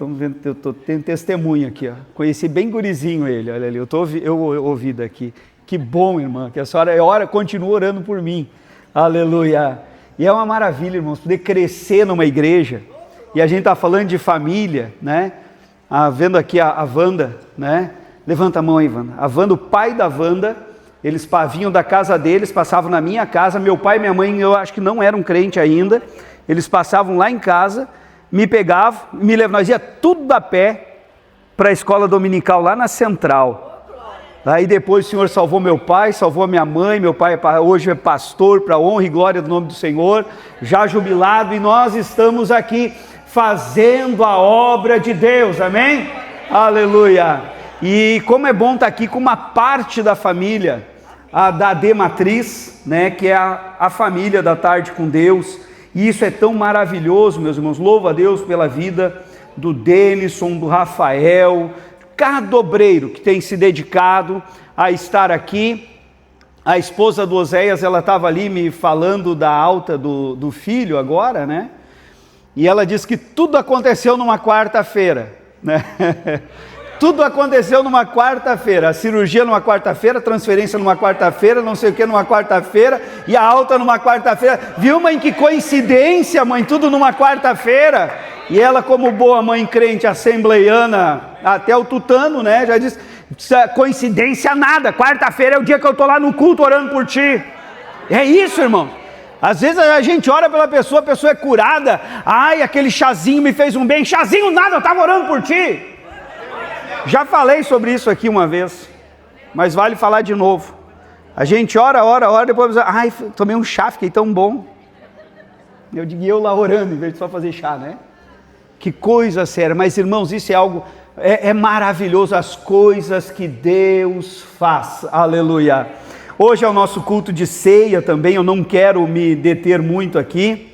Estamos vendo, tem testemunho aqui, ó. Conheci bem gurizinho ele, olha ali, eu ouvi daqui. Que bom, irmã, que a senhora continua orando por mim. Aleluia. E é uma maravilha, irmãos, poder crescer numa igreja. E a gente está falando de família, né? Vendo aqui a Wanda, né? Levanta a mão aí, Wanda. A Wanda, o pai da Wanda, eles vinham da casa deles, passavam na minha casa. Meu pai e minha mãe, eu acho que não eram crente ainda. Eles passavam lá em casa, me pegavam, me levavam. Nós ia tudo a pé para a escola dominical lá na Central. Aí depois o Senhor salvou meu pai, salvou a minha mãe. Meu pai hoje é pastor, para a honra e glória do nome do Senhor, já jubilado, e nós estamos aqui fazendo a obra de Deus, amém? Aleluia! E como é bom estar aqui com uma parte da família, da AD Matriz, né, que é a família da Tarde com Deus, e isso é tão maravilhoso, meus irmãos. Louvo a Deus pela vida do Denison, do Rafael, cada obreiro que tem se dedicado a estar aqui. A esposa do Oséias, ela estava ali me falando da alta do filho agora, né? E ela disse que tudo aconteceu numa quarta-feira, né? Tudo aconteceu numa quarta-feira, a cirurgia numa quarta-feira, a transferência numa quarta-feira, não sei o que numa quarta-feira, e a alta numa quarta-feira. Viu, mãe, que coincidência, mãe, tudo numa quarta-feira. E ela, como boa mãe crente assembleiana, até o tutano, né, já disse, coincidência nada, quarta-feira é o dia que eu estou lá no culto orando por ti. É isso, irmão. Às vezes a gente ora pela pessoa, a pessoa é curada. Ai, aquele chazinho me fez um bem. Chazinho nada, eu estava orando por ti. Já falei sobre isso aqui uma vez, mas vale falar de novo. A gente ora, depois, ai, tomei um chá, fiquei tão bom. Eu digo, eu lá orando, em vez de só fazer chá, né? Que coisa séria. Mas, irmãos, isso é algo, é maravilhoso, as coisas que Deus faz. Aleluia. Hoje é o nosso culto de ceia também, eu não quero me deter muito aqui,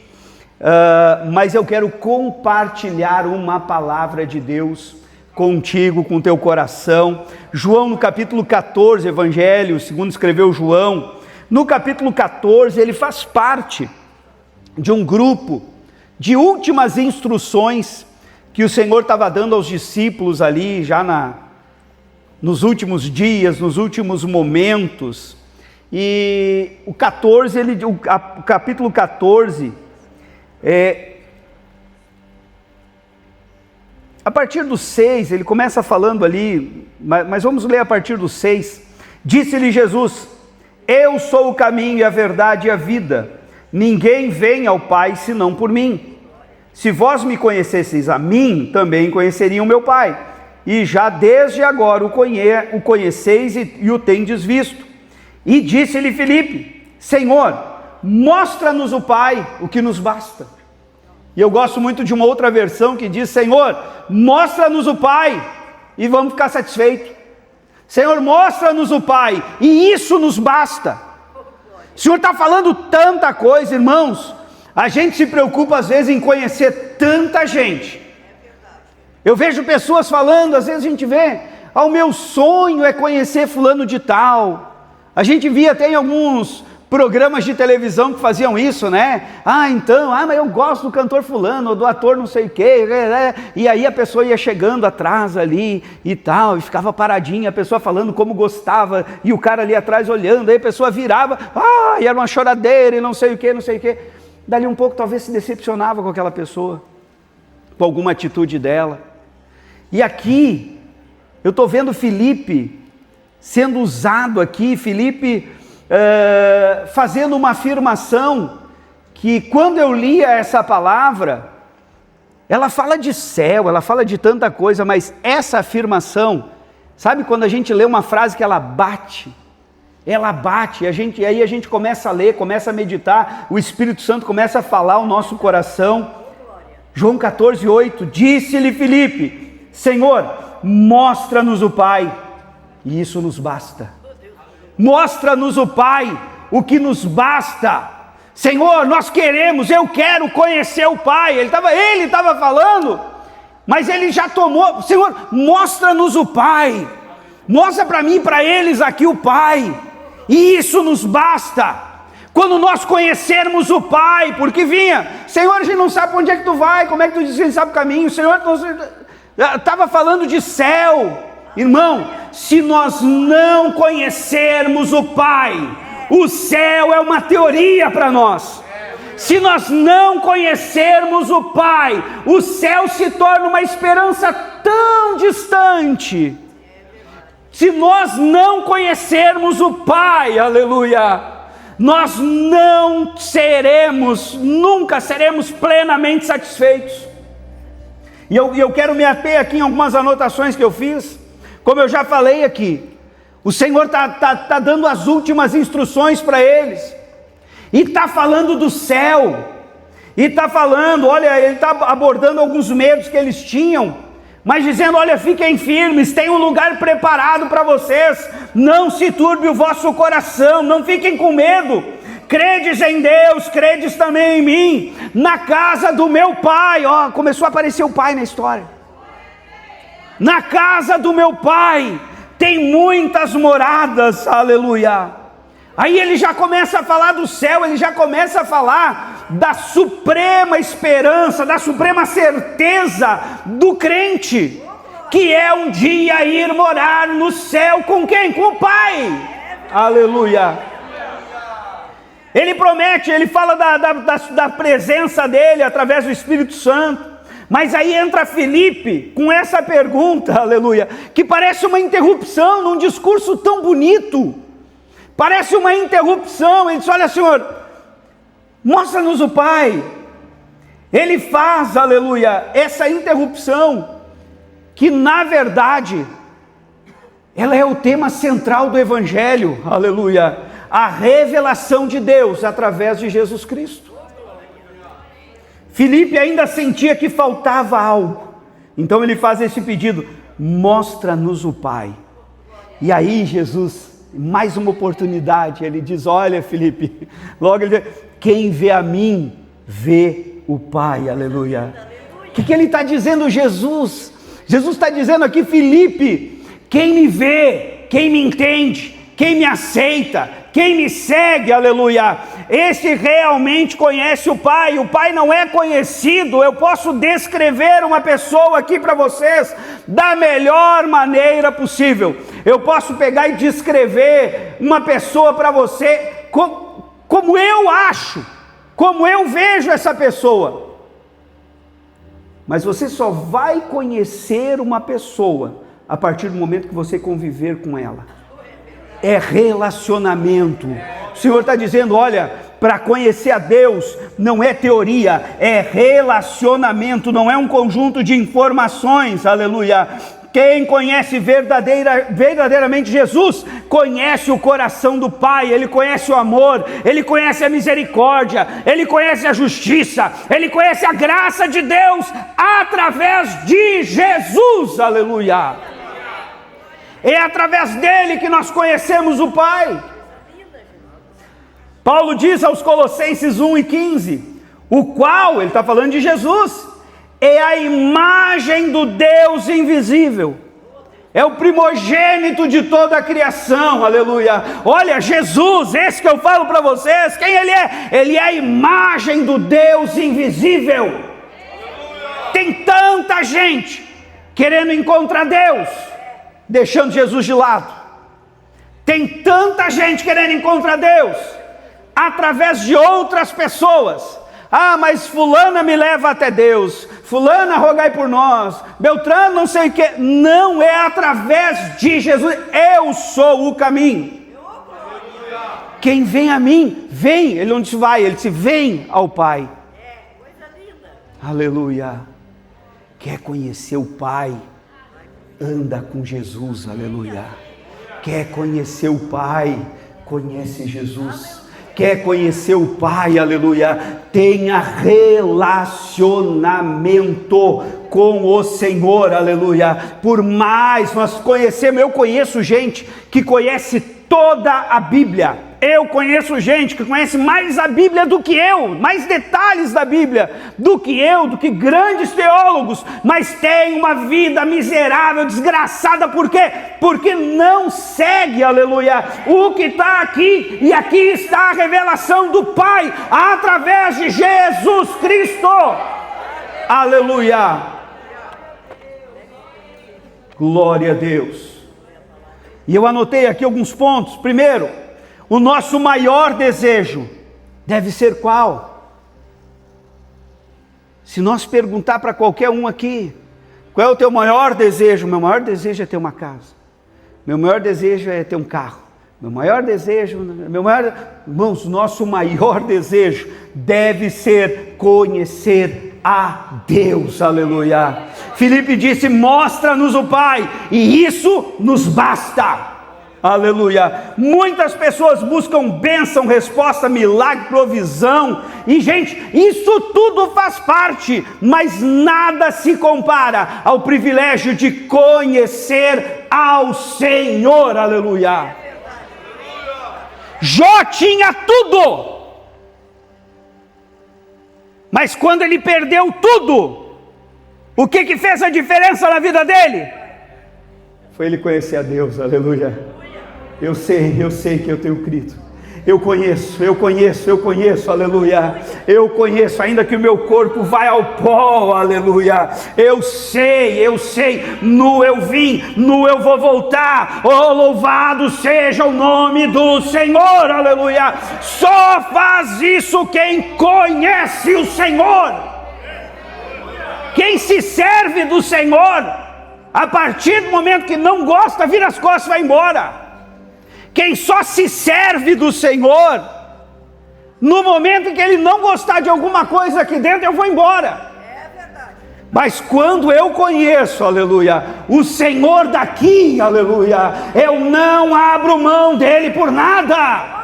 mas eu quero compartilhar uma palavra de Deus contigo, com teu coração. João no capítulo 14, Evangelho, segundo escreveu João, no capítulo 14, ele faz parte de um grupo de últimas instruções que o Senhor estava dando aos discípulos ali, já nos últimos dias, nos últimos momentos. E o capítulo 14, a partir do 6, ele começa falando ali, mas vamos ler a partir do 6. Disse-lhe Jesus: eu sou o caminho e a verdade e a vida, ninguém vem ao Pai senão por mim. Se vós me conhecesseis a mim, também conheceriam meu Pai, e já desde agora o conheceis e o tendes visto. E disse-lhe Filipe: Senhor, mostra-nos o Pai, o que nos basta. E eu gosto muito de uma outra versão que diz: Senhor, mostra-nos o Pai e vamos ficar satisfeitos. Senhor, mostra-nos o Pai e isso nos basta. O Senhor está falando tanta coisa, irmãos. A gente se preocupa às vezes em conhecer tanta gente. Eu vejo pessoas falando, às vezes a gente vê, o meu sonho é conhecer fulano de tal. A gente via até em alguns programas de televisão que faziam isso, né? Mas eu gosto do cantor fulano, ou do ator não sei o quê, e aí a pessoa ia chegando atrás ali e tal, e ficava paradinha, a pessoa falando como gostava, e o cara ali atrás olhando, aí a pessoa virava, e era uma choradeira, e não sei o quê. Dali um pouco talvez se decepcionava com aquela pessoa, com alguma atitude dela. E aqui, eu estou vendo Filipe sendo usado aqui, Filipe fazendo uma afirmação que, quando eu lia essa palavra, ela fala de céu, ela fala de tanta coisa, mas essa afirmação, sabe quando a gente lê uma frase que ela bate, e aí a gente começa a ler, começa a meditar, o Espírito Santo começa a falar ao nosso coração. João 14, 8, disse-lhe Filipe: Senhor, mostra-nos o Pai, e isso nos basta. Mostra-nos o Pai, o que nos basta. Senhor, eu quero conhecer o Pai. Ele estava falando, mas ele já tomou. Senhor, mostra-nos o Pai. Mostra para mim e para eles aqui o Pai. E isso nos basta. Quando nós conhecermos o Pai, porque Senhor, a gente não sabe para onde é que tu vai, como é que tu diz que a gente sabe o caminho, Senhor, estava falando de céu. Irmão, se nós não conhecermos o Pai, o céu é uma teoria para nós. Se nós não conhecermos o Pai, o céu se torna uma esperança tão distante. Se nós não conhecermos o Pai, aleluia, nós nunca seremos plenamente satisfeitos. E eu quero me ater aqui em algumas anotações que eu fiz. Como eu já falei aqui, o Senhor está dando as últimas instruções para eles. E está falando do céu. E está falando, olha, ele está abordando alguns medos que eles tinham. Mas dizendo, olha, fiquem firmes, tem um lugar preparado para vocês. Não se turbe o vosso coração, não fiquem com medo. Credes em Deus, credes também em mim. Na casa do meu Pai, ó, começou a aparecer o Pai na história. Na casa do meu Pai tem muitas moradas, aleluia. Aí ele já começa a falar do céu, ele já começa a falar da suprema esperança, da suprema certeza do crente, que é um dia ir morar no céu com quem? Com o Pai, aleluia. Ele promete, ele fala da presença dele através do Espírito Santo. Mas aí entra Filipe com essa pergunta, aleluia, que parece uma interrupção num discurso tão bonito. Parece uma interrupção. Ele diz, olha, Senhor, mostra-nos o Pai. Ele faz, aleluia, essa interrupção, que na verdade, ela é o tema central do Evangelho, aleluia, a revelação de Deus através de Jesus Cristo. Filipe ainda sentia que faltava algo, então ele faz esse pedido, mostra-nos o Pai. E aí Jesus, mais uma oportunidade, ele diz, olha Filipe, logo ele diz, quem vê a mim, vê o Pai, aleluia. O que ele está dizendo, Jesus? Jesus está dizendo aqui, Filipe, quem me vê, quem me entende, quem me aceita, quem me segue, aleluia, esse realmente conhece o Pai. O Pai não é conhecido. Eu posso descrever uma pessoa aqui para vocês da melhor maneira possível. Eu posso pegar e descrever uma pessoa para você como eu acho, como eu vejo essa pessoa. Mas você só vai conhecer uma pessoa a partir do momento que você conviver com ela. É relacionamento. O Senhor está dizendo, olha, para conhecer a Deus não é teoria, é relacionamento, não é um conjunto de informações, aleluia. Quem conhece verdadeiramente Jesus, conhece o coração do Pai, ele conhece o amor, ele conhece a misericórdia, ele conhece a justiça, ele conhece a graça de Deus através de Jesus, aleluia. É através dele que nós conhecemos o Pai. Paulo diz aos Colossenses 1:15, o qual, ele está falando de Jesus, é a imagem do Deus invisível, é o primogênito de toda a criação, aleluia. Olha, Jesus, esse que eu falo para vocês, quem ele é? Ele é a imagem do Deus invisível. Tem tanta gente querendo encontrar Deus, deixando Jesus de lado. Tem tanta gente querendo encontrar Deus através de outras pessoas. Ah, mas fulana me leva até Deus, fulana rogai por nós, Beltrano não sei o que. Não é através de Jesus. Eu sou o caminho. Quem vem a mim, vem. Ele não disse vai, ele disse vem ao Pai. Aleluia. Quer conhecer o Pai? Anda com Jesus, aleluia. Quer conhecer o Pai? Conhece Jesus. Quer conhecer o Pai, aleluia, tenha relacionamento com o Senhor, aleluia. Por mais nós conhecemos, eu conheço gente que conhece toda a Bíblia. Eu conheço gente que conhece mais a Bíblia do que eu, mais detalhes da Bíblia do que eu, do que grandes teólogos, mas tem uma vida miserável, desgraçada. Por quê? Porque não segue, aleluia, o que está aqui. E aqui está a revelação do Pai através de Jesus Cristo, aleluia. Glória a Deus. E eu anotei aqui alguns pontos. Primeiro, o nosso maior desejo deve ser qual? Se nós perguntar para qualquer um aqui, qual é o teu maior desejo? Meu maior desejo é ter uma casa. Meu maior desejo é ter um carro. Irmãos, nosso maior desejo deve ser conhecer a Deus, aleluia. Filipe disse: mostra-nos o Pai, e isso nos basta, aleluia. Muitas pessoas buscam bênção, resposta, milagre, provisão, e gente, isso tudo faz parte, mas nada se compara ao privilégio de conhecer ao Senhor, aleluia. Jó tinha tudo, mas quando ele perdeu tudo, o que fez a diferença na vida dele? Foi ele conhecer a Deus, aleluia. Eu sei que eu tenho crido. Eu conheço, aleluia. Eu conheço, ainda que o meu corpo vai ao pó, aleluia. Eu sei, nu eu vim, nu eu vou voltar. Oh, louvado seja o nome do Senhor, aleluia. Só faz isso quem conhece o Senhor. Quem se serve do Senhor, a partir do momento que não gosta, vira as costas e vai embora. Quem só se serve do Senhor, no momento em que ele não gostar de alguma coisa aqui dentro, eu vou embora. É verdade. Mas quando eu conheço, aleluia, o Senhor daqui, aleluia, eu não abro mão dele por nada.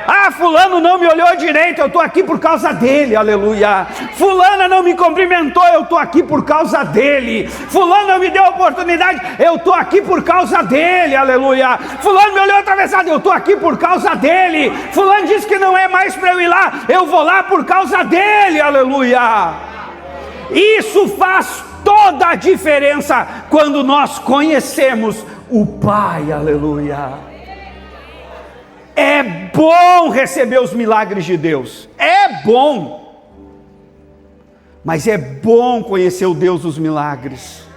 Ah, fulano não me olhou direito, eu estou aqui por causa dele, aleluia. Fulana não me cumprimentou, eu estou aqui por causa dele. Fulano não me deu oportunidade, eu estou aqui por causa dele, aleluia. Fulano me olhou atravessado, eu estou aqui por causa dele. Fulano disse que não é mais para eu ir lá, eu vou lá por causa dele, aleluia. Isso faz toda a diferença quando nós conhecemos o Pai, aleluia. É bom receber os milagres de Deus, é bom, mas é bom conhecer o Deus dos milagres,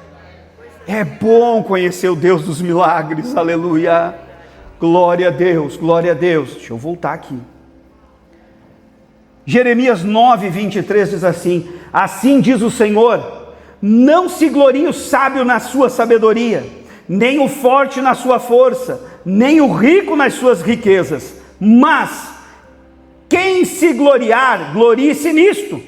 é bom conhecer o Deus dos milagres, aleluia, glória a Deus, deixa eu voltar aqui, Jeremias 9:23 diz assim: assim diz o Senhor, não se glorie o sábio na sua sabedoria, nem o forte na sua força, nem o rico nas suas riquezas, mas quem se gloriar, glorie-se nisto,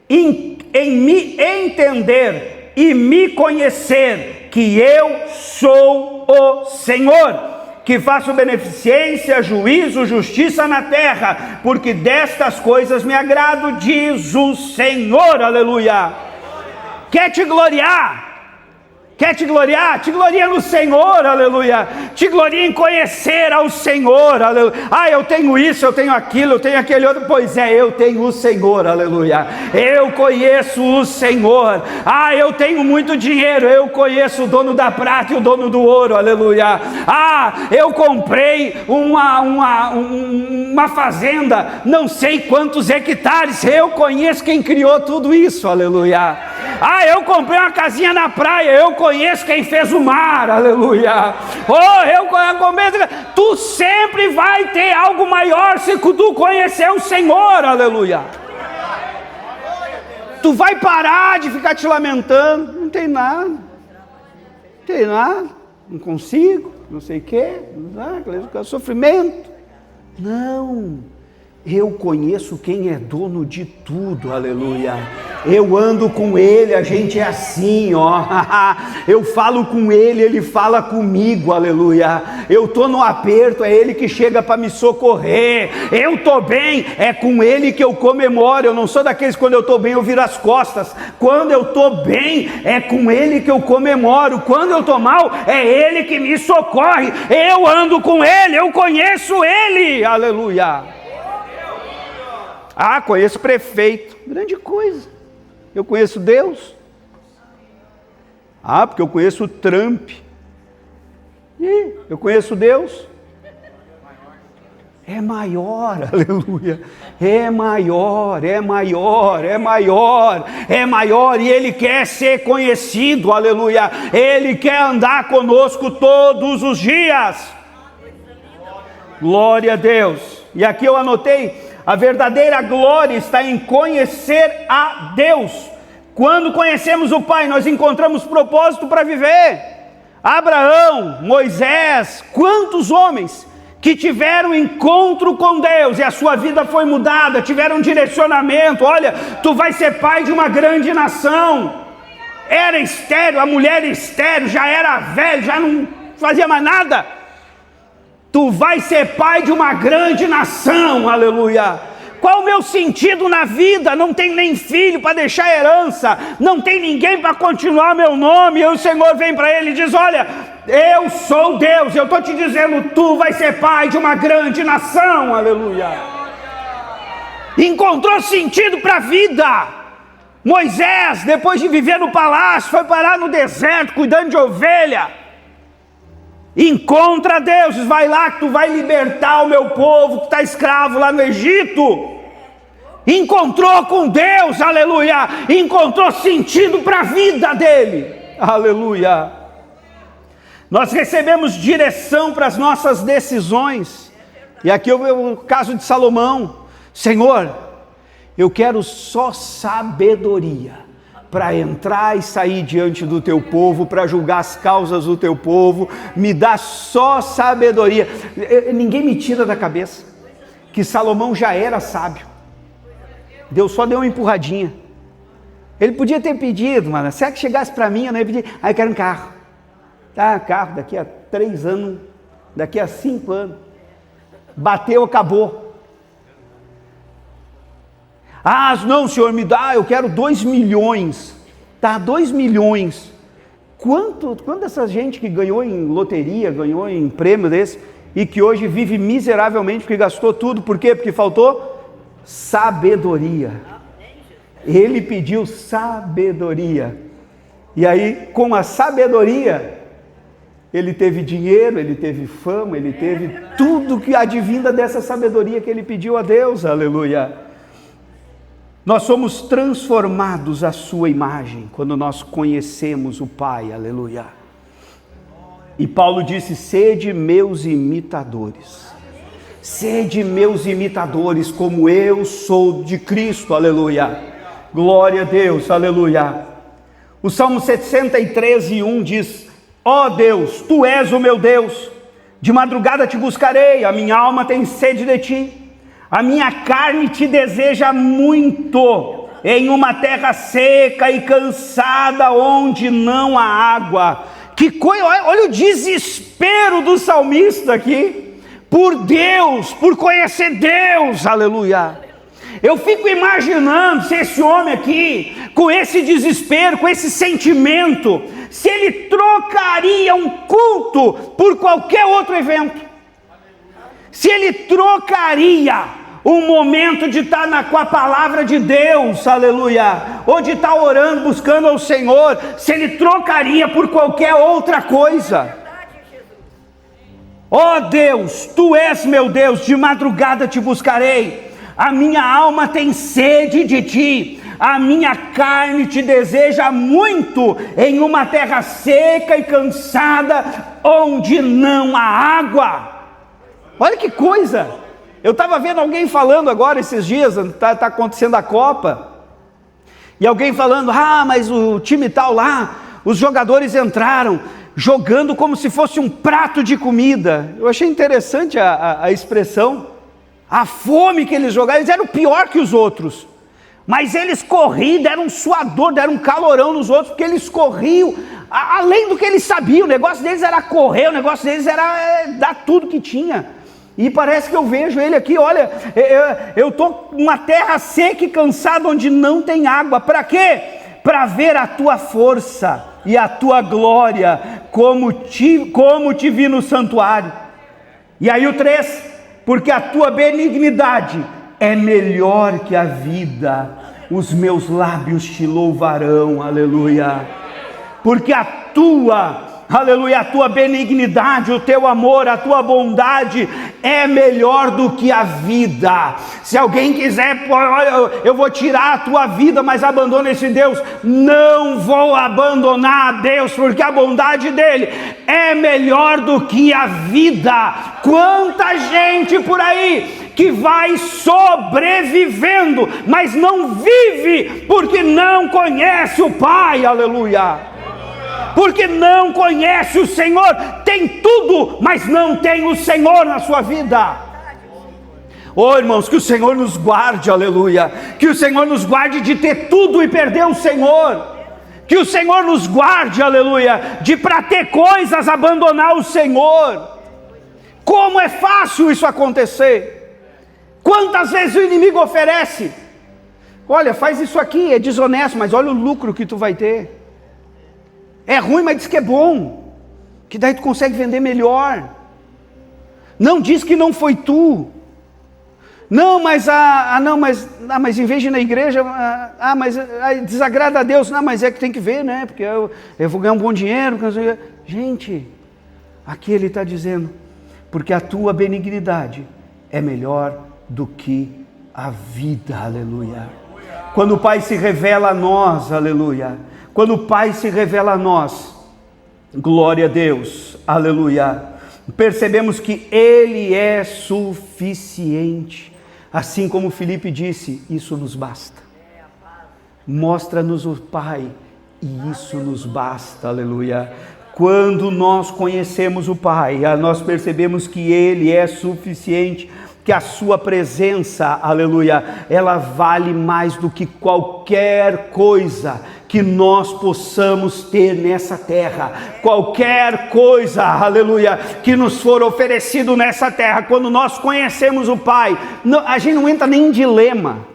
em me entender e me conhecer, que eu sou o Senhor, que faço beneficência, juízo, justiça na terra, porque destas coisas me agrado, diz o Senhor, aleluia. Quer te gloriar? Quer te gloriar? Te gloria no Senhor, aleluia. Te gloria em conhecer ao Senhor, aleluia. Ah, eu tenho isso, eu tenho aquilo, eu tenho aquele outro. Pois é, eu tenho o Senhor, aleluia. Eu conheço o Senhor. Ah, eu tenho muito dinheiro, eu conheço o dono da prata e o dono do ouro, aleluia. Ah, eu comprei uma fazenda, não sei quantos hectares, eu conheço quem criou tudo isso, aleluia. Ah, eu comprei uma casinha na praia, eu conheço quem fez o mar, aleluia. Oh, eu conheço. Tu sempre vai ter algo maior se tu conhecer o Senhor, aleluia. Tu vai parar de ficar te lamentando, não tem nada, não consigo, não sei o quê, sofrimento. Não. Eu conheço quem é dono de tudo, aleluia. Eu ando com ele, a gente é assim, ó. Eu falo com ele, ele fala comigo, aleluia. Eu tô no aperto, é ele que chega para me socorrer. Eu tô bem, é com ele que eu comemoro. Eu não sou daqueles que quando eu tô bem eu viro as costas. Quando eu tô bem, é com ele que eu comemoro. Quando eu tô mal, é ele que me socorre. Eu ando com ele, eu conheço ele, aleluia. Ah, conheço o prefeito, grande coisa. Eu conheço Deus. Ah, porque eu conheço o Trump. E eu conheço Deus. é maior, aleluia, é maior, é maior, é maior, é maior, e Ele quer ser conhecido, aleluia, Ele quer andar conosco todos os dias, glória a Deus. E aqui eu anotei, a verdadeira glória está em conhecer a Deus. Quando conhecemos o Pai, nós encontramos propósito para viver. Abraão, Moisés, quantos homens que tiveram encontro com Deus e a sua vida foi mudada, tiveram um direcionamento. Olha, tu vai ser pai de uma grande nação. Era estéril, a mulher estéril, já era velho, já não fazia mais nada. Tu vai ser pai de uma grande nação, aleluia. Qual o meu sentido na vida? Não tem nem filho para deixar herança, não tem ninguém para continuar meu nome. E o Senhor vem para ele e diz: olha, eu sou Deus, eu estou te dizendo, tu vai ser pai de uma grande nação, aleluia. Encontrou sentido para a vida. Moisés, depois de viver no palácio, foi parar no deserto, cuidando de ovelha. Encontra Deus, diz: vai lá que tu vai libertar o meu povo que está escravo lá no Egito. Encontrou com Deus, aleluia, encontrou sentido para a vida dele, aleluia. Nós recebemos direção para as nossas decisões, e aqui eu vejo o caso de Salomão. Senhor, eu quero só sabedoria para entrar e sair diante do teu povo, para julgar as causas do teu povo, me dá só sabedoria. Ninguém me tira da cabeça que Salomão já era sábio. Deus só deu uma empurradinha. Ele podia ter pedido, mano, se é que chegasse para mim, eu não ia pedir: eu quero um carro. Tá, carro daqui a 3 anos, daqui a 5 anos. Bateu, acabou. Ah, não, Senhor, me dá, eu quero 2 milhões. Tá, 2 milhões. Quanto dessa gente que ganhou em loteria, ganhou em prêmio desse, e que hoje vive miseravelmente porque gastou tudo, por quê? Porque faltou sabedoria. Ele pediu sabedoria. E aí, com a sabedoria, ele teve dinheiro, ele teve fama, ele teve tudo que advinda dessa sabedoria que ele pediu a Deus, aleluia. Nós somos transformados à sua imagem quando nós conhecemos o Pai, aleluia. E Paulo disse: sede meus imitadores, sede meus imitadores como eu sou de Cristo, aleluia. Glória a Deus, aleluia. O Salmo 63:1 diz: ó Deus, tu és o meu Deus, de madrugada te buscarei, a minha alma tem sede de ti. A minha carne te deseja muito, em uma terra seca e cansada, onde não há água. Que coisa, olha o desespero do salmista aqui, por Deus, por conhecer Deus, aleluia. Eu fico imaginando se esse homem aqui, com esse desespero, com esse sentimento, se ele trocaria um culto por qualquer outro evento. Se ele trocaria um momento de estar com a palavra de Deus, aleluia, ou de estar orando, buscando ao Senhor, se ele trocaria por qualquer outra coisa. Ó Deus, tu és meu Deus, de madrugada te buscarei, a minha alma tem sede de ti, a minha carne te deseja muito, em uma terra seca e cansada, onde não há água. Olha que coisa. Eu estava vendo alguém falando agora esses dias, está acontecendo a Copa, e alguém falando: ah, mas o time tal lá, os jogadores entraram jogando como se fosse um prato de comida. Eu achei interessante a expressão, a fome que eles jogaram. Eles eram pior que os outros, mas eles corriam, deram um suador, deram um calorão nos outros, porque eles corriam, além do que eles sabiam. O negócio deles era correr, o negócio deles era dar tudo que tinha. E parece que eu vejo ele aqui: olha, eu estou numa terra seca e cansada, onde não tem água. Para quê? Para ver a tua força e a tua glória, como te vi no santuário. E aí o 3, porque a tua benignidade é melhor que a vida, os meus lábios te louvarão, aleluia. Porque a tua, aleluia, a tua benignidade, o teu amor, a tua bondade é melhor do que a vida. Se alguém quiser, olha, eu vou tirar a tua vida, mas abandona esse Deus. Não vou abandonar a Deus, porque a bondade dele é melhor do que a vida. Quanta gente por aí que vai sobrevivendo, mas não vive, porque não conhece o Pai, aleluia. Porque não conhece o Senhor, tem tudo, mas não tem o Senhor na sua vida. Oh, irmãos, que o Senhor nos guarde, aleluia. Que o Senhor nos guarde de ter tudo e perder o Senhor. Que o Senhor nos guarde, aleluia, de para ter coisas abandonar o Senhor. Como é fácil isso acontecer. Quantas vezes o inimigo oferece: olha, faz isso aqui, é desonesto, mas olha o lucro que tu vai ter. É ruim, mas diz que é bom, que daí tu consegue vender melhor. Não diz que não foi tu. Não, mas mas em vez de ir na igreja, mas desagrada a Deus. Não, mas é que tem que ver, né? Porque eu vou ganhar um bom dinheiro. Gente, aqui ele está dizendo: porque a tua benignidade é melhor do que a vida, aleluia. Quando o Pai se revela a nós, aleluia. Quando o Pai se revela a nós, glória a Deus, aleluia, percebemos que Ele é suficiente. Assim como Filipe disse, isso nos basta. Mostra-nos o Pai e isso nos basta, aleluia. Quando nós conhecemos o Pai, nós percebemos que Ele é suficiente, que a sua presença, aleluia, ela vale mais do que qualquer coisa que nós possamos ter nessa terra. Qualquer coisa, aleluia, que nos for oferecido nessa terra, quando nós conhecemos o Pai, a gente não entra nem em dilema.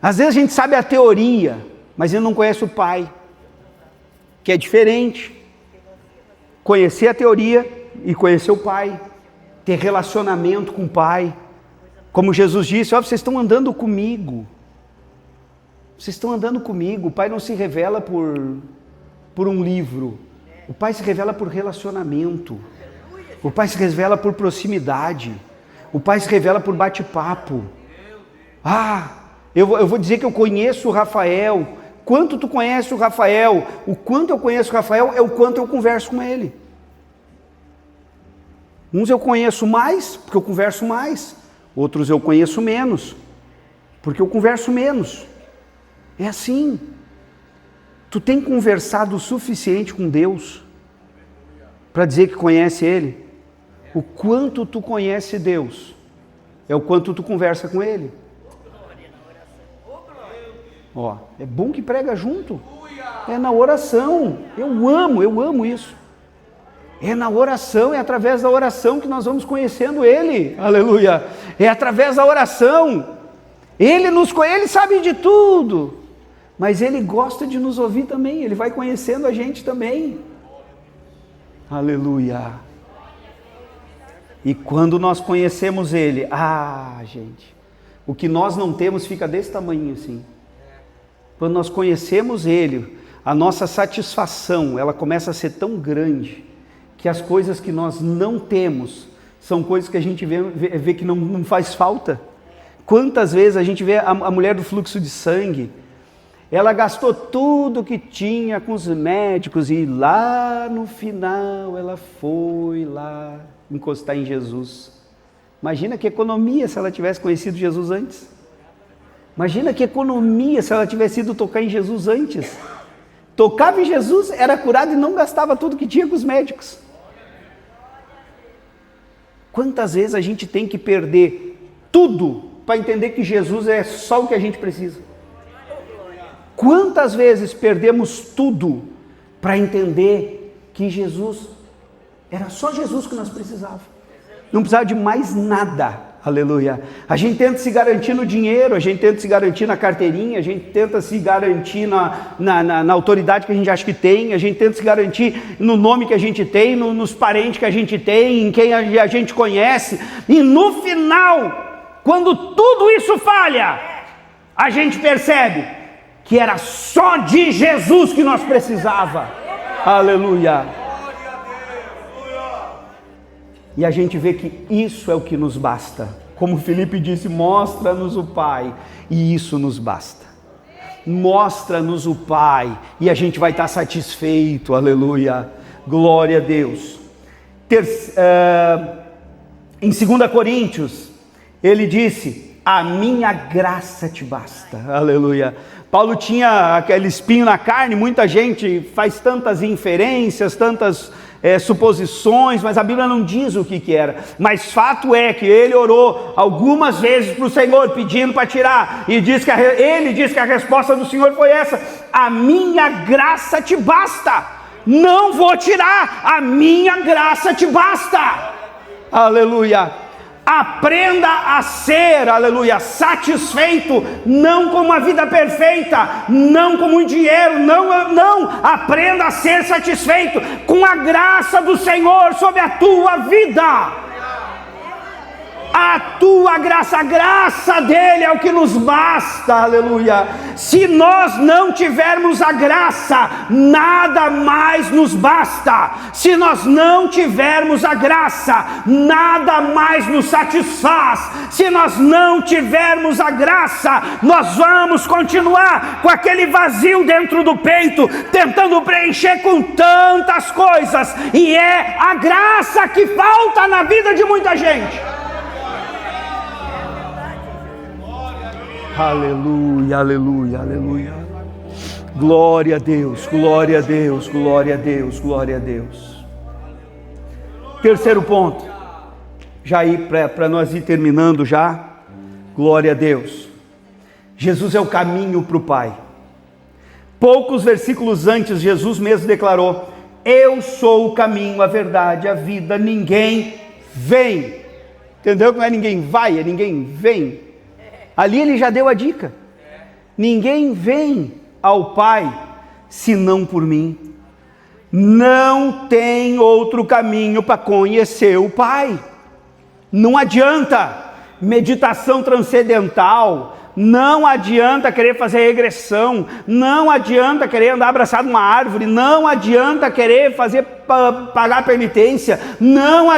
Às vezes a gente sabe a teoria, mas a gente não conhece o Pai, que é diferente. Conhecer a teoria e conhecer o Pai, ter relacionamento com o Pai. Como Jesus disse: ó, vocês estão andando comigo. Vocês estão andando comigo. O Pai não se revela por um livro. O Pai se revela por relacionamento. O Pai se revela por proximidade. O Pai se revela por bate-papo. Eu vou dizer que eu conheço o Rafael. Quanto tu conhece o Rafael? O quanto eu conheço o Rafael é o quanto eu converso com ele. Uns eu conheço mais, porque eu converso mais. Outros eu conheço menos, porque eu converso menos. É assim. Tu tem conversado o suficiente com Deus para dizer que conhece Ele? O quanto tu conhece Deus é o quanto tu conversa com Ele. Ó, é bom que prega junto. É na oração. Eu amo isso. É na oração, é através da oração que nós vamos conhecendo Ele. Aleluia. É através da oração. Ele sabe de tudo, mas Ele gosta de nos ouvir também. Ele vai conhecendo a gente também. Aleluia. E quando nós conhecemos Ele, gente, o que nós não temos fica desse tamanho assim. Quando nós conhecemos Ele, a nossa satisfação, ela começa a ser tão grande, que as coisas que nós não temos, são coisas que a gente vê que não faz falta. Quantas vezes a gente vê a mulher do fluxo de sangue, ela gastou tudo que tinha com os médicos, e lá no final ela foi lá encostar em Jesus. Imagina que economia se ela tivesse conhecido Jesus antes. Imagina que economia se ela tivesse ido tocar em Jesus antes. Tocava em Jesus, era curado e não gastava tudo que tinha com os médicos. Quantas vezes a gente tem que perder tudo para entender que Jesus é só o que a gente precisa? Quantas vezes perdemos tudo para entender que Jesus era só Jesus que nós precisávamos? Não precisava de mais nada. Aleluia. A gente tenta se garantir no dinheiro, a gente tenta se garantir na carteirinha, a gente tenta se garantir na autoridade que a gente acha que tem, a gente tenta se garantir no nome que a gente tem, nos parentes que a gente tem, em quem a gente conhece, e no final, quando tudo isso falha, a gente percebe que era só de Jesus que nós precisava. Aleluia. E a gente vê que isso é o que nos basta. Como Filipe disse, mostra-nos o Pai, e isso nos basta. Mostra-nos o Pai, e a gente vai estar satisfeito, aleluia, glória a Deus. Em 2 Coríntios, ele disse, a minha graça te basta, aleluia. Paulo tinha aquele espinho na carne, muita gente faz tantas inferências, tantas suposições, mas a Bíblia não diz o que era. Mas fato é que ele orou algumas vezes para o Senhor, pedindo para tirar, e ele diz que a resposta do Senhor foi essa: a minha graça te basta, não vou tirar, a minha graça te basta, aleluia. Aprenda a ser, aleluia, satisfeito, não com uma vida perfeita, não com muito dinheiro, não, aprenda a ser satisfeito com a graça do Senhor sobre a tua vida. A tua graça, a graça dele é o que nos basta, aleluia. Se nós não tivermos a graça, nada mais nos basta. Se nós não tivermos a graça, nada mais nos satisfaz. Se nós não tivermos a graça, nós vamos continuar com aquele vazio dentro do peito, tentando preencher com tantas coisas, e é a graça que falta na vida de muita gente. Aleluia, aleluia, aleluia. Glória a Deus, glória a Deus, glória a Deus, glória a Deus. Terceiro ponto, já aí para nós ir terminando já. Glória a Deus. Jesus é o caminho para o Pai. Poucos versículos antes, Jesus mesmo declarou: eu sou o caminho, a verdade, a vida, ninguém vem. Entendeu? Não é ninguém vai, é ninguém vem. Ali ele já deu a dica: ninguém vem ao Pai senão por mim. Não tem outro caminho para conhecer o Pai. Não adianta meditação transcendental, não adianta querer fazer regressão, não adianta querer andar abraçado numa árvore, não adianta querer pagar penitência, não,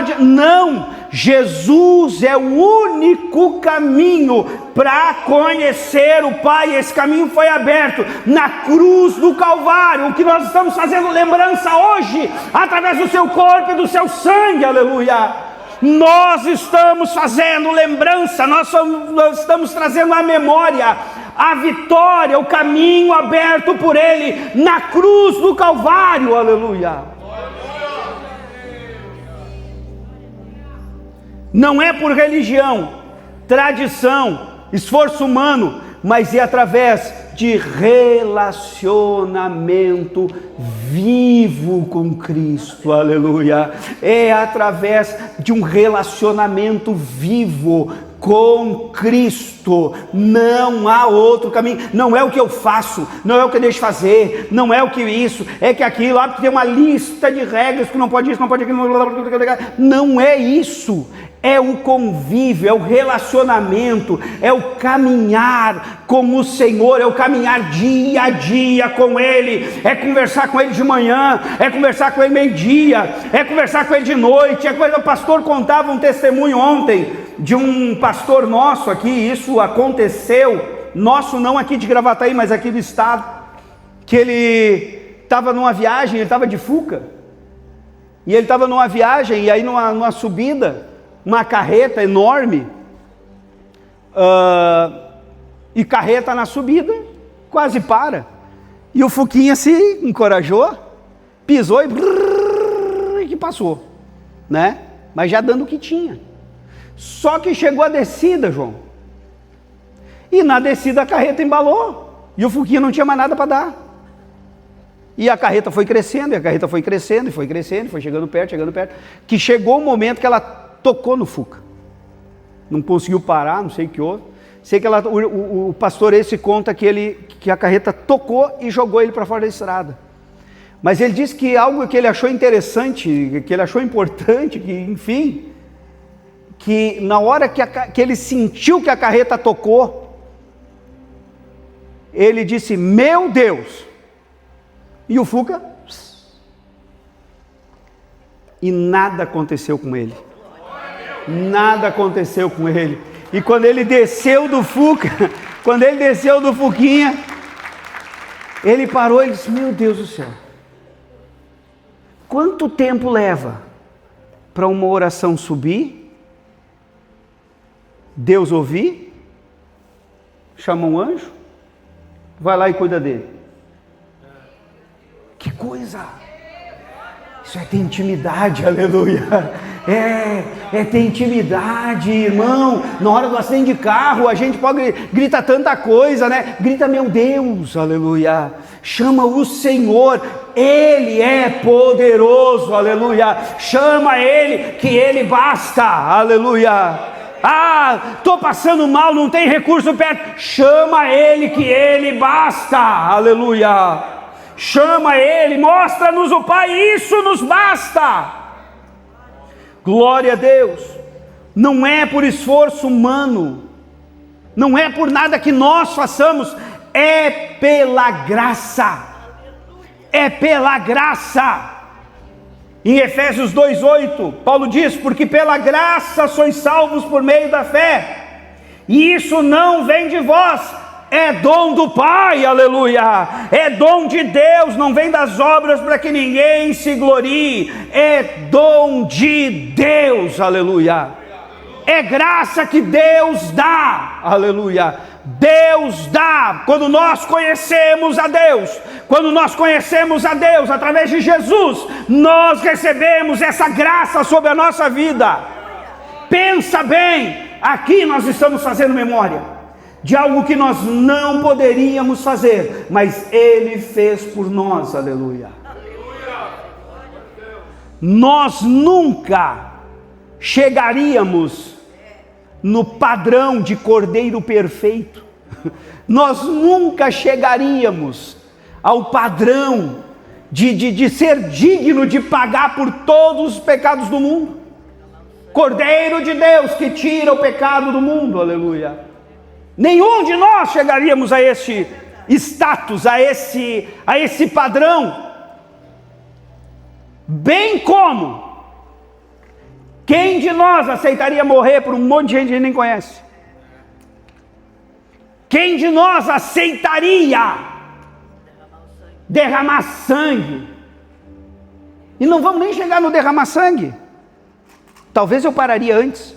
Jesus é o único caminho para conhecer o Pai. Esse caminho foi aberto na cruz do Calvário, o que nós estamos fazendo lembrança hoje, através do seu corpo e do seu sangue, aleluia. Nós estamos fazendo lembrança, nós estamos trazendo à memória a vitória, o caminho aberto por Ele na cruz do Calvário, aleluia. Não é por religião, tradição, esforço humano, mas é através de relacionamento vivo com Cristo, aleluia. É através de um relacionamento vivo com Cristo. Não há outro caminho. Não é o que eu faço, não é o que eu deixo fazer, não é o que isso, é que aquilo, porque tem uma lista de regras que não pode isso, não pode aquilo, não é isso. É o convívio, é o relacionamento, é o caminhar com o Senhor, é o caminhar dia a dia com Ele, é conversar com Ele de manhã, é conversar com Ele meio-dia, é conversar com Ele de noite. O pastor contava um testemunho ontem de um pastor nosso aqui, isso aconteceu, nosso não aqui de Gravataí, mas aqui do estado, que ele estava numa viagem, ele estava de Fuca, e ele estava numa viagem, e aí numa subida, uma carreta enorme, e carreta na subida, quase para, e o Fuquinha se encorajou, pisou e que passou, né? Mas já dando o que tinha. Só que chegou a descida, João, e na descida a carreta embalou, e o Fuquinha não tinha mais nada para dar, e a carreta foi crescendo, e a carreta foi crescendo, e foi crescendo, foi chegando perto, que chegou o momento que ela tocou no Fuca, não conseguiu parar, não sei o que houve. Sei que o pastor esse conta que a carreta tocou e jogou ele para fora da estrada. Mas ele disse que algo que ele achou interessante, que ele achou importante, que enfim, que na hora que ele sentiu que a carreta tocou, ele disse: meu Deus! E o Fuca, e nada aconteceu com ele. Nada aconteceu com ele. E quando ele desceu do Fuca, quando ele desceu do Fuquinha, ele parou e disse: meu Deus do céu, quanto tempo leva para uma oração subir, Deus ouvir, chama um anjo, vai lá e cuida dele? Que coisa! Isso é ter intimidade, aleluia. É ter intimidade, irmão. Na hora do acidente de carro, a gente pode gritar tanta coisa, né? Grita, meu Deus, aleluia. Chama o Senhor, Ele é poderoso, aleluia. Chama Ele, que Ele basta, aleluia. Estou passando mal, não tem recurso perto. Chama Ele, que Ele basta, aleluia. Chama Ele, mostra-nos o Pai, isso nos basta. Glória a Deus. Não é por esforço humano, não é por nada que nós façamos, é pela graça. É pela graça. Em Efésios 2:8, Paulo diz: porque pela graça sois salvos por meio da fé, e isso não vem de vós, é dom do Pai, aleluia, é dom de Deus, não vem das obras para que ninguém se glorie, é dom de Deus, aleluia, é graça que Deus dá, aleluia, Deus dá, quando nós conhecemos a Deus, através de Jesus, nós recebemos essa graça sobre a nossa vida. Pensa bem, aqui nós estamos fazendo memória de algo que nós não poderíamos fazer, mas Ele fez por nós, aleluia. Nós nunca chegaríamos no padrão de cordeiro perfeito, nós nunca chegaríamos ao padrão de ser digno de pagar por todos os pecados do mundo. Cordeiro de Deus que tira o pecado do mundo, aleluia. Nenhum de nós chegaríamos a esse status, a esse padrão. Bem como, quem de nós aceitaria morrer por um monte de gente que a gente nem conhece? Quem de nós aceitaria derramar sangue? E não vamos nem chegar no derramar sangue. Talvez eu pararia antes.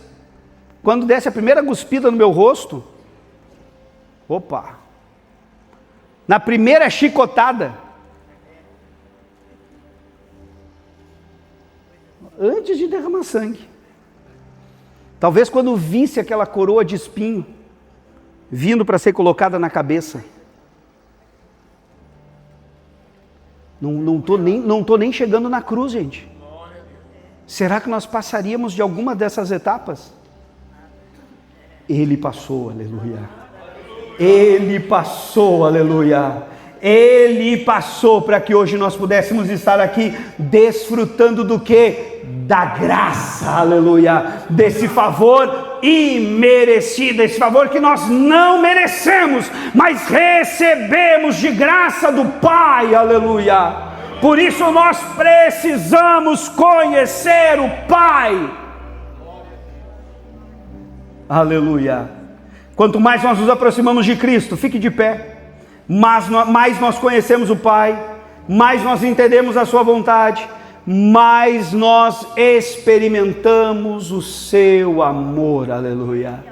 Quando desse a primeira cuspida no meu rosto, opa, na primeira chicotada, antes de derramar sangue, talvez quando visse aquela coroa de espinho vindo para ser colocada na cabeça, não tô nem chegando na cruz, gente. Será que nós passaríamos de alguma dessas etapas? Ele passou, aleluia. Ele passou, aleluia. Ele passou para que hoje nós pudéssemos estar aqui desfrutando do quê? Da graça, aleluia. Desse favor imerecido, esse favor que nós não merecemos, mas recebemos de graça do Pai, aleluia. Por isso nós precisamos conhecer o Pai, aleluia. Quanto mais nós nos aproximamos de Cristo, fique de pé, mais nós conhecemos o Pai, mais nós entendemos a sua vontade, mais nós experimentamos o seu amor, aleluia.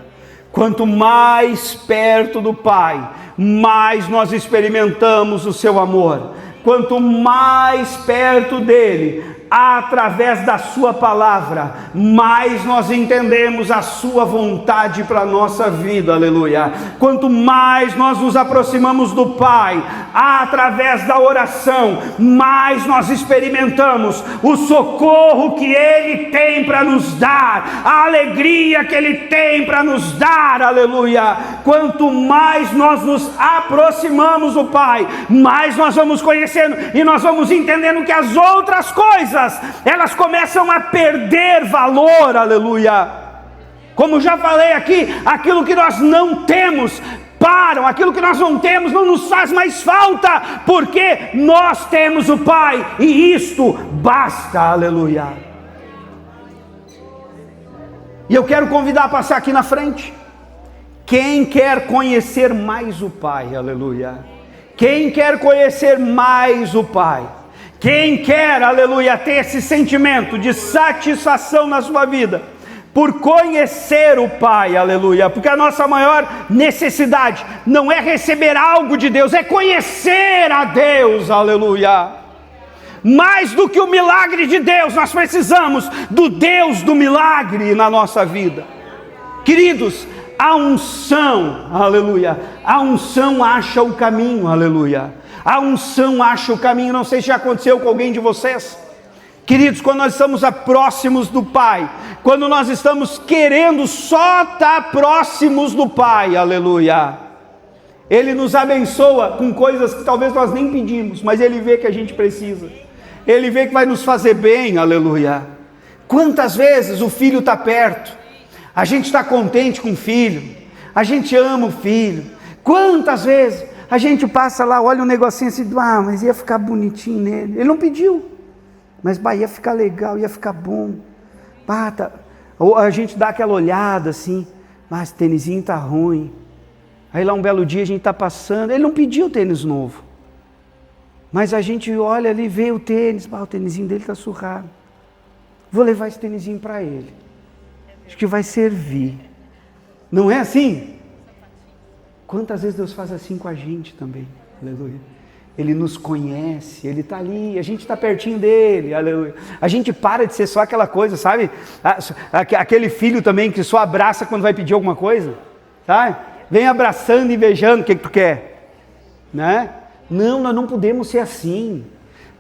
Quanto mais perto do Pai, mais nós experimentamos o seu amor. Quanto mais perto dele, através da sua palavra, mais nós entendemos a sua vontade para a nossa vida, aleluia. Quanto mais nós nos aproximamos do Pai, através da oração, mais nós experimentamos o socorro que Ele tem para nos dar, a alegria que Ele tem para nos dar, aleluia. Quanto mais nós nos aproximamos do Pai, mais nós vamos conhecendo e nós vamos entendendo que as outras coisas, elas começam a perder valor, aleluia. Como já falei aqui, aquilo que nós não temos, aquilo que nós não temos não nos faz mais falta, porque nós temos o Pai, e isto basta, aleluia. E eu quero convidar a passar aqui na frente. Quem quer conhecer mais o Pai, aleluia. Quem quer conhecer mais o Pai? Quem quer, aleluia, ter esse sentimento de satisfação na sua vida, por conhecer o Pai, aleluia, porque a nossa maior necessidade não é receber algo de Deus, é conhecer a Deus, aleluia. Mais do que o milagre de Deus, nós precisamos do Deus do milagre na nossa vida. Queridos, a unção, aleluia, a unção acha o caminho, aleluia, a unção acha o caminho. Não sei se já aconteceu com alguém de vocês, queridos, quando nós estamos próximos do Pai, quando nós estamos querendo só estar próximos do Pai, aleluia, Ele nos abençoa com coisas que talvez nós nem pedimos, mas Ele vê que a gente precisa, Ele vê que vai nos fazer bem, aleluia. Quantas vezes o filho está perto, a gente está contente com o filho, a gente ama o filho. Quantas vezes a gente passa lá, olha um negocinho assim, mas ia ficar bonitinho nele, ele não pediu, mas ia ficar legal, ia ficar bom. Ou a gente dá aquela olhada assim, mas o tênisinho está ruim. Aí lá um belo dia a gente está passando, ele não pediu tênis novo, mas a gente olha ali, vê o tênis, o tênisinho dele está surrado, vou levar esse tênisinho para ele, acho que vai servir. Não é assim? Quantas vezes Deus faz assim com a gente também, aleluia. Ele nos conhece, Ele está ali, a gente está pertinho dEle, aleluia. A gente para de ser só aquela coisa, sabe? Aquele filho também que só abraça quando vai pedir alguma coisa, sabe? Vem abraçando e beijando, o que tu quer? Né? Não, nós não podemos ser assim.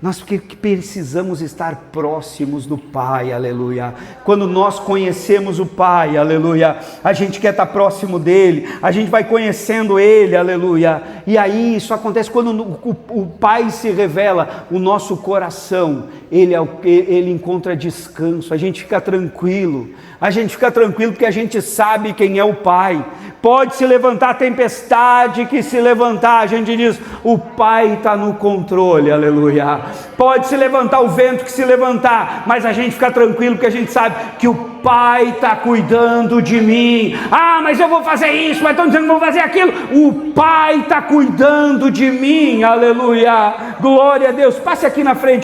Nós precisamos estar próximos do Pai, aleluia. Quando nós conhecemos o Pai, aleluia, a gente quer estar próximo dEle, a gente vai conhecendo Ele, aleluia. E aí isso acontece quando o Pai se revela, o nosso coração, ele encontra descanso, a gente fica tranquilo. A gente fica tranquilo porque a gente sabe quem é o Pai. Pode se levantar a tempestade que se levantar, a gente diz, o Pai está no controle, aleluia. Pode se levantar o vento que se levantar, mas a gente fica tranquilo porque a gente sabe que o Pai está cuidando de mim. Mas eu vou fazer isso, mas estão dizendo que vou fazer aquilo. O Pai está cuidando de mim, aleluia. Glória a Deus. Passe aqui na frente.